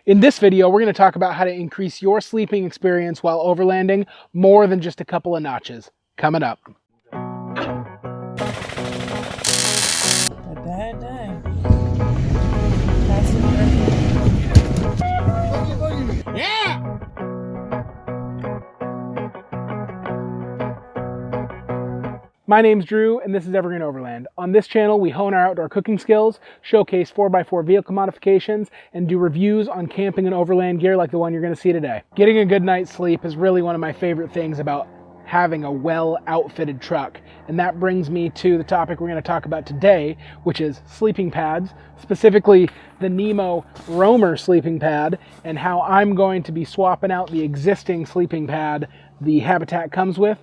In this video, we're going to talk about how to increase your sleeping experience while overlanding more than just a couple of notches. Coming up. A bad day. Yeah! My name's Drew, and this is Evergreen Overland. On this channel, we hone our outdoor cooking skills, showcase 4x4 vehicle modifications, and do reviews on camping and overland gear like the one you're going to see today. Getting a good night's sleep is really one of my favorite things about having a well-outfitted truck. And that brings me to the topic we're going to talk about today, which is sleeping pads, specifically the Nemo Roamer sleeping pad, and how I'm going to be swapping out the existing sleeping pad the Habitat comes with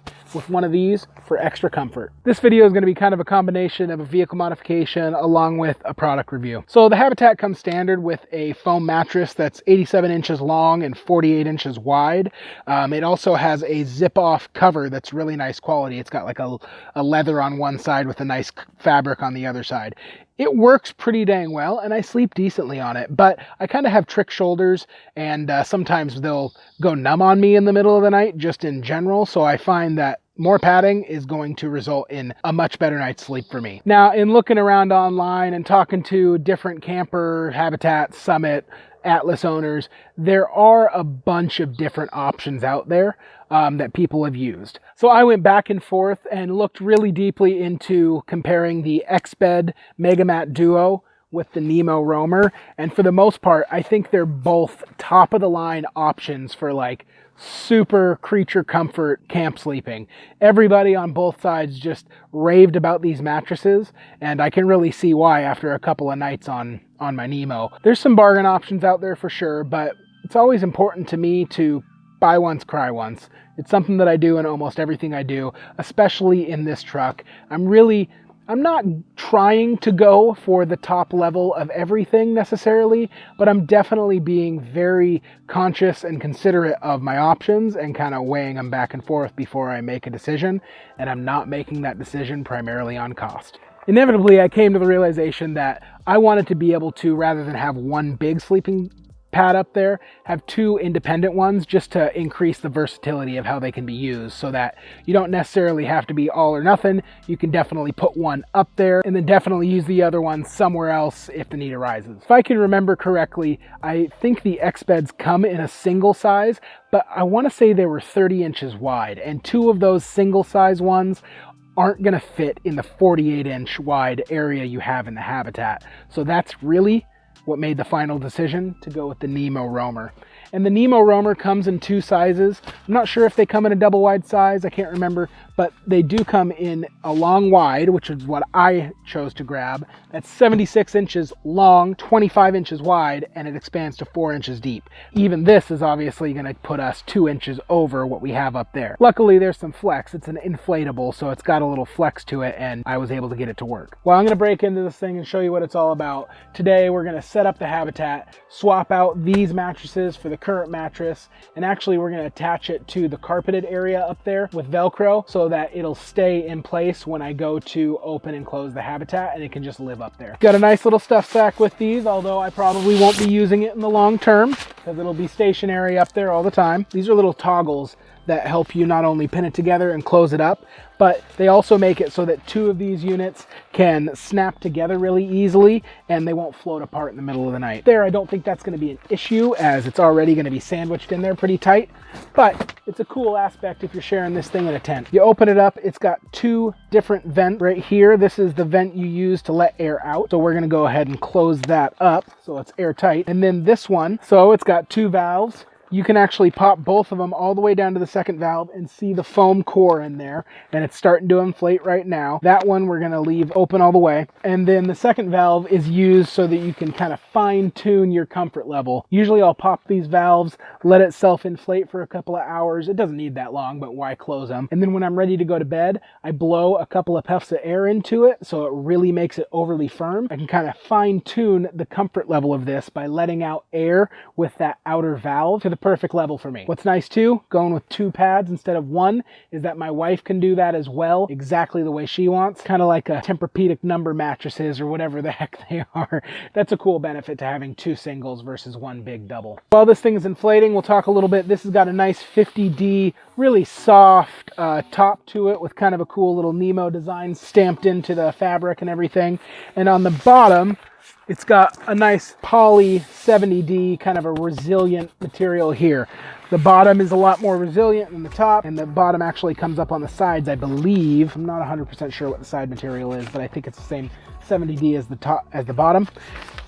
one of these for extra comfort. This video is going to be kind of a combination of a vehicle modification along with a product review. So the Habitat comes standard with a foam mattress that's 87 inches long and 48 inches wide. It also has a zip-off cover that's really nice quality. It's got like a leather on one side with a nice fabric on the other side. It works pretty dang well, and I sleep decently on it, but I kind of have trick shoulders, and sometimes they'll go numb on me in the middle of the night, just in general, so I find that more padding is going to result in a much better night's sleep for me. Now, in looking around online and talking to different camper, Habitat, Summit, Atlas owners, there are a bunch of different options out there that people have used. So I went back and forth and looked really deeply into comparing the Exped Megamat Duo with the Nemo Roamer, and for the most part, I think they're both top of the line options for like super creature comfort camp sleeping. Everybody on both sides just raved about these mattresses, and I can really see why after a couple of nights on my Nemo. There's some bargain options out there for sure, but it's always important to me to buy once, cry once. It's something that I do in almost everything I do, especially in this truck. I'm not trying to go for the top level of everything necessarily, but I'm definitely being very conscious and considerate of my options and kind of weighing them back and forth before I make a decision. And I'm not making that decision primarily on cost. Inevitably, I came to the realization that I wanted to be able to, rather than have one big sleeping pad up there, have two independent ones just to increase the versatility of how they can be used, so that you don't necessarily have to be all or nothing. You can definitely put one up there and then definitely use the other one somewhere else if the need arises. If I can remember correctly, I think the Expeds come in a single size, but I want to say they were 30 inches wide, and two of those single size ones aren't going to fit in the 48-inch wide area you have in the Habitat. So that's really what made the final decision to go with the Nemo Roamer. And the Nemo Roamer comes in two sizes. I'm not sure if they come in a double wide size, I can't remember, but they do come in a long wide, which is what I chose to grab. That's 76 inches long, 25 inches wide, and it expands to 4 inches deep. Even this is obviously going to put us 2 inches over what we have up there. Luckily, there's some flex. It's an inflatable, so it's got a little flex to it, and I was able to get it to work. Well, I'm going to break into this thing and show you what it's all about. Today, we're going to set up the Habitat, swap out these mattresses for the current mattress, and actually we're going to attach it to the carpeted area up there with Velcro so that it'll stay in place when I go to open and close the Habitat, and it can just live up there. Got a nice little stuff sack with these, although I probably won't be using it in the long term because it'll be stationary up there all the time. These are little toggles that help you not only pin it together and close it up, but they also make it so that two of these units can snap together really easily and they won't float apart in the middle of the night. There, I don't think that's going to be an issue as it's already going to be sandwiched in there pretty tight, but it's a cool aspect if you're sharing this thing in a tent. You open it up, it's got two different vents right here. This is the vent you use to let air out, so we're going to go ahead and close that up so it's airtight. And then this one, so it's got two valves. You can actually pop both of them all the way down to the second valve and see the foam core in there, and it's starting to inflate right now. That one we're going to leave open all the way. And then the second valve is used so that you can kind of fine tune your comfort level. Usually I'll pop these valves, let it self-inflate for a couple of hours. It doesn't need that long, but why close them? And then when I'm ready to go to bed, I blow a couple of puffs of air into it so it really makes it overly firm. I can kind of fine tune the comfort level of this by letting out air with that outer valve to the perfect level for me. What's nice too, going with 2 pads instead of 1, is that my wife can do that as well, exactly the way she wants. Kind of like a Tempur-Pedic number mattresses or whatever the heck they are. That's a cool benefit to having 2 singles versus 1 big double. While this thing is inflating, we'll talk a little bit. This has got a nice 50D, really soft top to it with kind of a cool little Nemo design stamped into the fabric and everything. And on the bottom, it's got a nice poly 70D, kind of a resilient material here. The bottom is a lot more resilient than the top, and the bottom actually comes up on the sides, I believe. I'm not 100% sure what the side material is, but I think it's the same 70D as the top, as the bottom.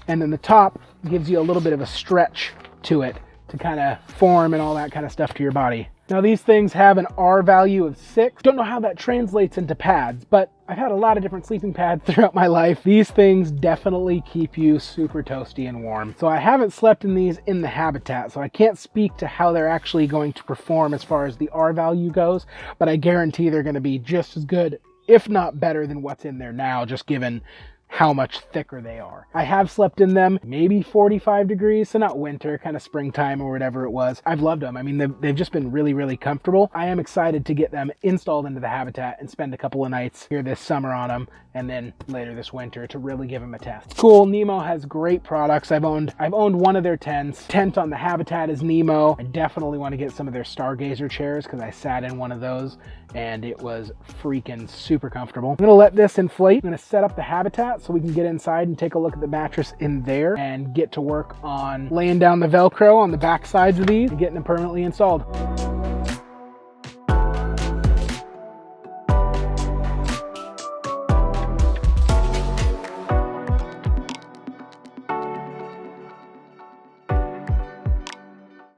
And then the top gives you a little bit of a stretch to it to kind of form and all that kind of stuff to your body. Now these things have an R value of 6. Don't know how that translates into pads, but I've had a lot of different sleeping pads throughout my life. These things definitely keep you super toasty and warm. So I haven't slept in these in the habitat, so I can't speak to how they're actually going to perform as far as the R value goes, but I guarantee they're going to be just as good, if not better, than what's in there now, just given how much thicker they are. I have slept in them maybe 45 degrees, so not winter, kind of springtime or whatever it was. I've loved them. I mean, they've just been really, really comfortable. I am excited to get them installed into the habitat and spend a couple of nights here this summer on them, and then later this winter to really give them a test. Cool, Nemo has great products. I've owned one of their tents. Tent on the habitat is Nemo. I definitely want to get some of their Stargazer chairs because I sat in one of those and it was freaking super comfortable. I'm gonna let this inflate. I'm gonna set up the habitat so we can get inside and take a look at the mattress in there and get to work on laying down the Velcro on the back sides of these and getting them permanently installed.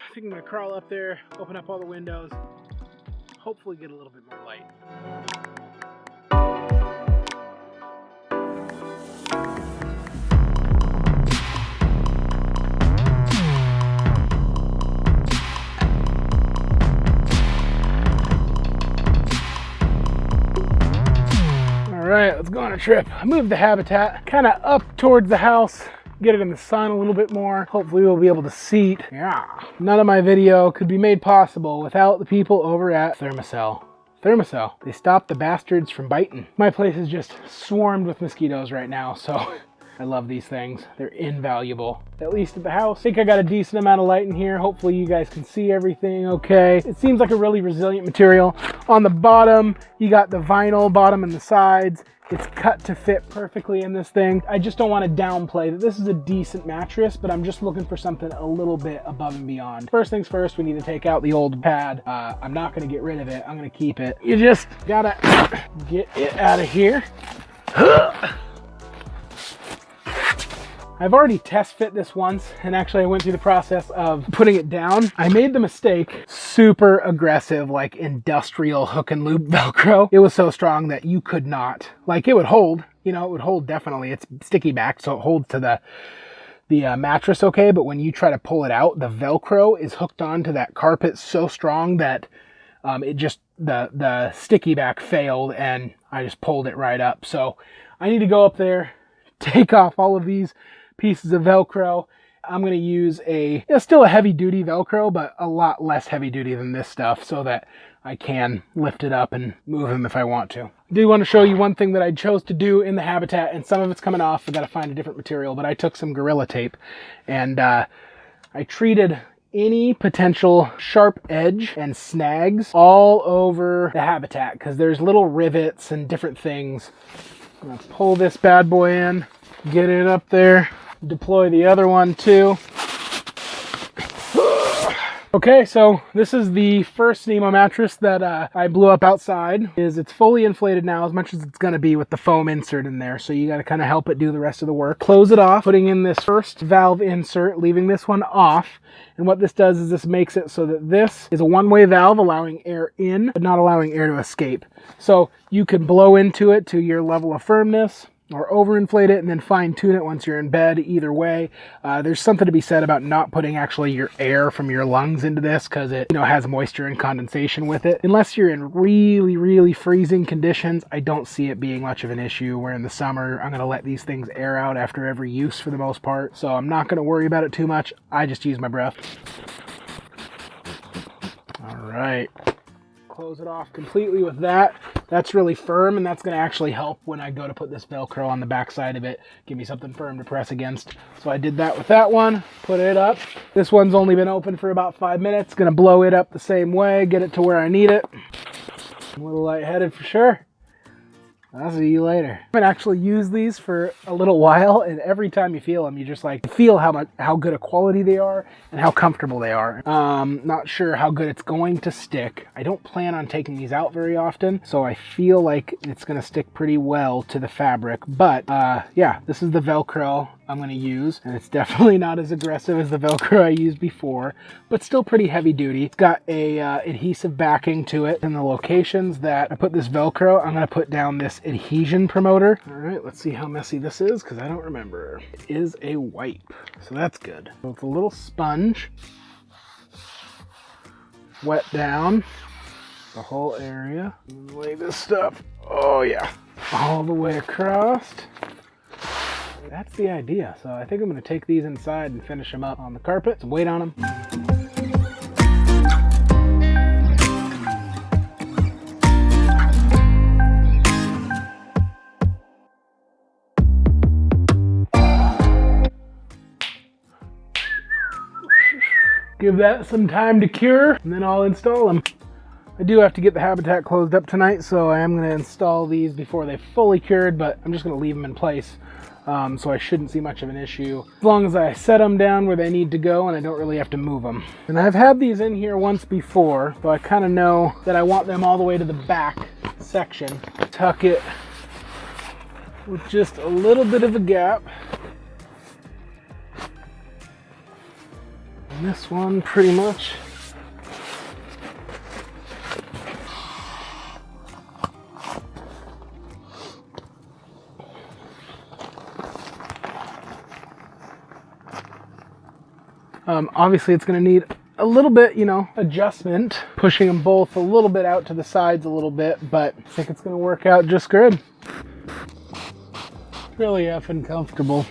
I think I'm gonna crawl up there, open up all the windows, hopefully get a little bit more light. All right, let's go on a trip. I moved the habitat kind of up towards the house, get it in the sun a little bit more. Hopefully we'll be able to seat. Yeah. None of my video could be made possible without the people over at Thermacell. Thermacell, they stop the bastards from biting. My place is just swarmed with mosquitoes right now, so I love these things. They're invaluable, at least at the house. I think I got a decent amount of light in here. Hopefully you guys can see everything okay. It seems like a really resilient material. On the bottom, you got the vinyl bottom and the sides. It's cut to fit perfectly in this thing. I just don't want to downplay that this is a decent mattress, but I'm just looking for something a little bit above and beyond. First things first, we need to take out the old pad. I'm not going to get rid of it. I'm going to keep it. You just gotta get it out of here. I've already test fit this once, and actually I went through the process of putting it down. I made the mistake, super aggressive, like industrial hook and loop Velcro. It was so strong that you could not, like it would hold, you know, it would hold definitely. It's sticky back, so it holds to the mattress okay, but when you try to pull it out, the Velcro is hooked onto that carpet so strong that it just, the sticky back failed and I just pulled it right up. So I need to go up there, take off all of these pieces of Velcro. I'm going to use still a heavy duty Velcro, but a lot less heavy duty than this stuff so that I can lift it up and move them if I want to. I do want to show you one thing that I chose to do in the habitat, and some of it's coming off. I got to find a different material, but I took some Gorilla Tape and I treated any potential sharp edge and snags all over the habitat because there's little rivets and different things. I'm going to pull this bad boy in, get it up there, deploy the other one too. Okay, so this is the first Nemo mattress that I blew up outside. It's fully inflated now, as much as it's going to be with the foam insert in there, so you got to kind of help it do the rest of the work. Close it off, putting in this first valve insert, leaving this one off. And what this does is this makes it so that this is a one-way valve allowing air in, but not allowing air to escape. So you can blow into it to your level of firmness, or overinflate it and then fine tune it once you're in bed. Either way, there's something to be said about not putting actually your air from your lungs into this because it, you know, has moisture and condensation with it. Unless you're in really, really freezing conditions, I don't see it being much of an issue. Where in the summer, I'm going to let these things air out after every use for the most part. So I'm not going to worry about it too much. I just use my breath. All right. Close it off completely with that. That's really firm, and that's going to actually help when I go to put this Velcro on the back side of it. Give me something firm to press against. So I did that with that one. Put it up. This one's only been open for about 5 minutes. Going to blow it up the same way. Get it to where I need it. I'm a little lightheaded for sure. I'll see you later. I haven't actually used these for a little while, and every time you feel them, you just like feel how good a quality they are and how comfortable they are. Not sure how good it's going to stick. I don't plan on taking these out very often, so I feel like it's going to stick pretty well to the fabric. But yeah, this is the Velcro I'm going to use, and it's definitely not as aggressive as the Velcro I used before, but still pretty heavy duty. It's got a adhesive backing to it. In the locations that I put this Velcro, I'm going to put down this Adhesive Promoter. All right, let's see how messy this is, because I don't remember. It is a wipe, so that's good. So it's a little sponge. Wet down the whole area. Lay this stuff, oh yeah, all the way across. That's the idea. So I think I'm going to take these inside and finish them up on the carpet and wait on them. Give that some time to cure, and then I'll install them. I do have to get the habitat closed up tonight, so I am going to install these before they've fully cured, but I'm just going to leave them in place. So I shouldn't see much of an issue as long as I set them down where they need to go and I don't really have to move them. And I've had these in here once before, so I kind of know that I want them all the way to the back section. Tuck it with just a little bit of a gap. And this one pretty much obviously it's going to need a little bit, you know, adjustment, pushing them both a little bit out to the sides a little bit, but I think it's going to work out just good. Really effing comfortable.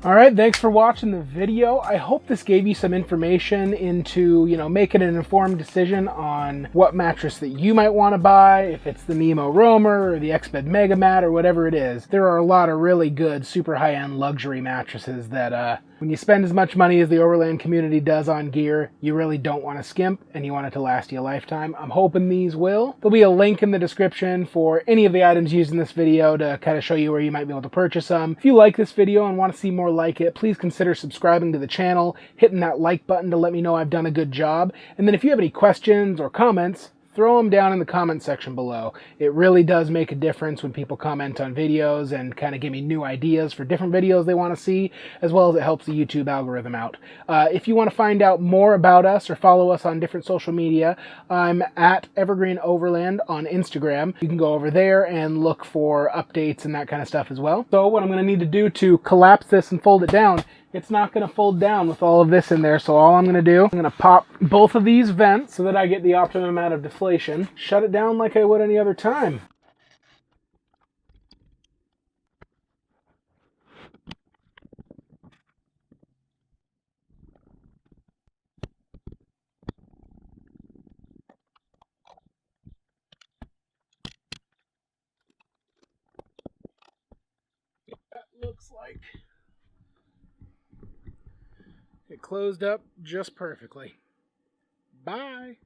All right, thanks for watching the video. I hope this gave you some information into, you know, making an informed decision on what mattress that you might want to buy, if it's the Nemo Roamer or the Exped Mega Mat or whatever it is. There are a lot of really good, super high-end luxury mattresses that when you spend as much money as the Overland community does on gear, you really don't want to skimp and you want it to last you a lifetime. I'm hoping these will. There'll be a link in the description for any of the items used in this video to kind of show you where you might be able to purchase them. If you like this video and want to see more like it, please consider subscribing to the channel, hitting that like button to let me know I've done a good job. And then if you have any questions or comments, throw them down in the comment section below. It really does make a difference when people comment on videos and kind of give me new ideas for different videos they want to see, as well as it helps the YouTube algorithm out. If you want to find out more about us or follow us on different social media, I'm at Evergreen Overland on Instagram. You can go over there and look for updates and that kind of stuff as well. So what I'm going to need to do to collapse this and fold it down, it's not going to fold down with all of this in there, so all I'm going to do, I'm going to pop both of these vents so that I get the optimum amount of deflation. Shut it down like I would any other time. That looks like it closed up just perfectly. Bye.